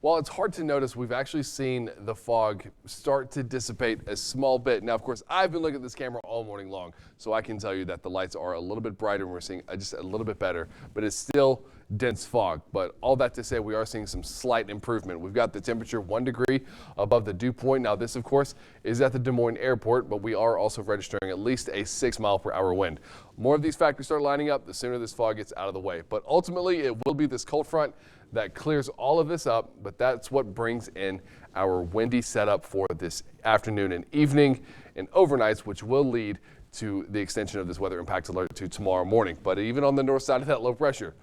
While it's hard to notice, we've actually seen the fog start to dissipate a small bit. Now, of course, I've been looking at this camera all morning long, so I can tell you that the lights are a little bit brighter and we're seeing just a little bit better, but it's still dense fog. But all that to say, we are seeing some slight improvement. We've got the temperature 1 degree above the dew point. Now, this, of course, is at the Des Moines Airport, but we are also registering at least a 6-mile-per-hour wind. More of these factors start lining up, the sooner this fog gets out of the way. But ultimately, it will be this cold front that clears all of this up, but that's what brings in our windy setup for this afternoon and evening and overnights, which will lead to the extension of this weather impacts alert to tomorrow morning. But even on the north side of that low pressure,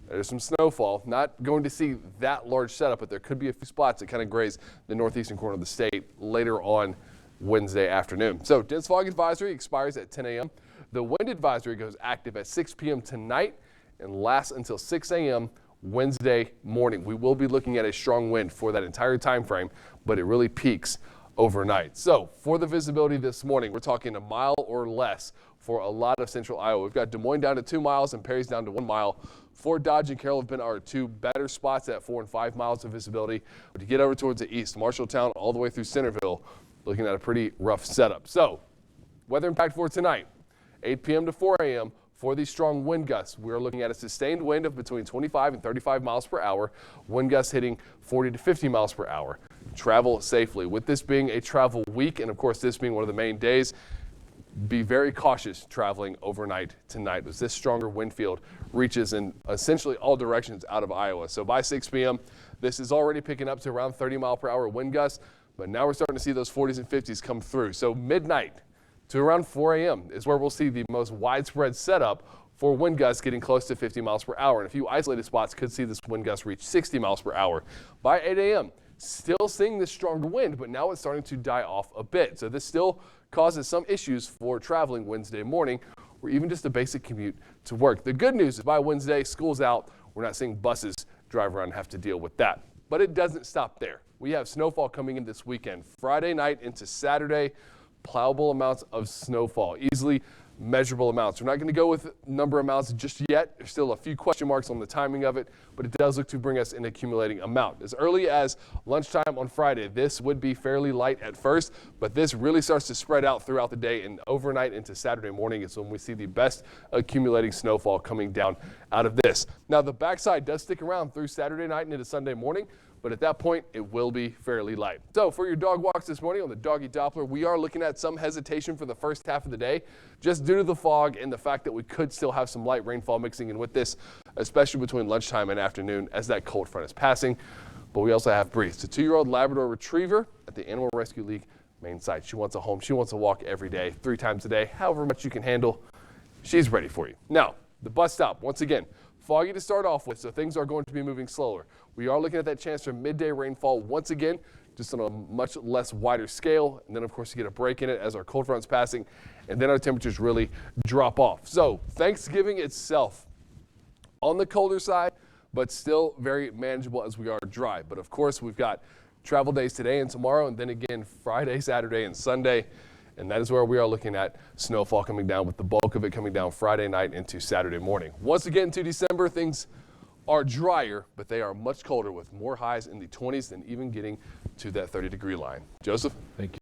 there's some snowfall. Not going to see that large setup, but there could be a few spots that kind of graze the northeastern corner of the state later on Wednesday afternoon. So dense fog advisory expires at 10 a.m. The wind advisory goes active at 6 p.m. tonight and lasts until 6 a.m. Wednesday morning. We will be looking at a strong wind for that entire time frame, but it really peaks overnight. So for the visibility this morning, we're talking a mile or less for a lot of central Iowa. We've got Des Moines down to 2 miles and Perry's down to 1 mile. Fort Dodge and Carroll have been our two better spots at 4 and 5 miles of visibility. But to get over towards the east, Marshalltown all the way through Centerville, looking at a pretty rough setup. So weather impact for tonight, 8 p.m. to 4 a.m. For these strong wind gusts, we're looking at a sustained wind of between 25 and 35 miles per hour, wind gusts hitting 40 to 50 miles per hour. Travel safely. With this being a travel week, and of course this being one of the main days, be very cautious traveling overnight tonight as this stronger wind field reaches in essentially all directions out of Iowa. So by 6 p.m., this is already picking up to around 30 mile per hour wind gusts, but now we're starting to see those 40s and 50s come through. So midnight to around 4 a.m. is where we'll see the most widespread setup for wind gusts getting close to 50 miles per hour. And a few isolated spots could see this wind gust reach 60 miles per hour. By 8 a.m., still seeing this stronger wind, but now it's starting to die off a bit. So this still causes some issues for traveling Wednesday morning or even just a basic commute to work. The good news is by Wednesday, school's out. We're not seeing buses drive around and have to deal with that. But it doesn't stop there. We have snowfall coming in this weekend, Friday night into Saturday. Plowable amounts of snowfall, easily measurable amounts. We're not going to go with number amounts just yet. There's still a few question marks on the timing of it, but it does look to bring us an accumulating amount. As early as lunchtime on Friday, this would be fairly light at first, but this really starts to spread out throughout the day, and overnight into Saturday morning is when we see the best accumulating snowfall coming down out of this. Now, the backside does stick around through Saturday night and into Sunday morning, but at that point, it will be fairly light. So for your dog walks this morning on the Doggy Doppler, we are looking at some hesitation for the first half of the day, just due to the fog and the fact that we could still have some light rainfall mixing in with this, especially between lunchtime and afternoon as that cold front is passing. But we also have Breeze, a 2-year-old Labrador Retriever at the Animal Rescue League main site. She wants a home. She wants a walk every day, 3 times a day, however much you can handle. She's ready for you. Now, the bus stop, once again, foggy to start off with, so things are going to be moving slower. We are looking at that chance for midday rainfall once again, just on a much less wider scale. And then, of course, you get a break in it as our cold front's passing, and then our temperatures really drop off. So Thanksgiving itself on the colder side, but still very manageable as we are dry. But, of course, we've got travel days today and tomorrow, and then again Friday, Saturday, and Sunday. And that is where we are looking at snowfall coming down, with the bulk of it coming down Friday night into Saturday morning. Once again, to December, things are drier, but they are much colder with more highs in the 20s than even getting to that 30-degree line. Joseph? Thank you.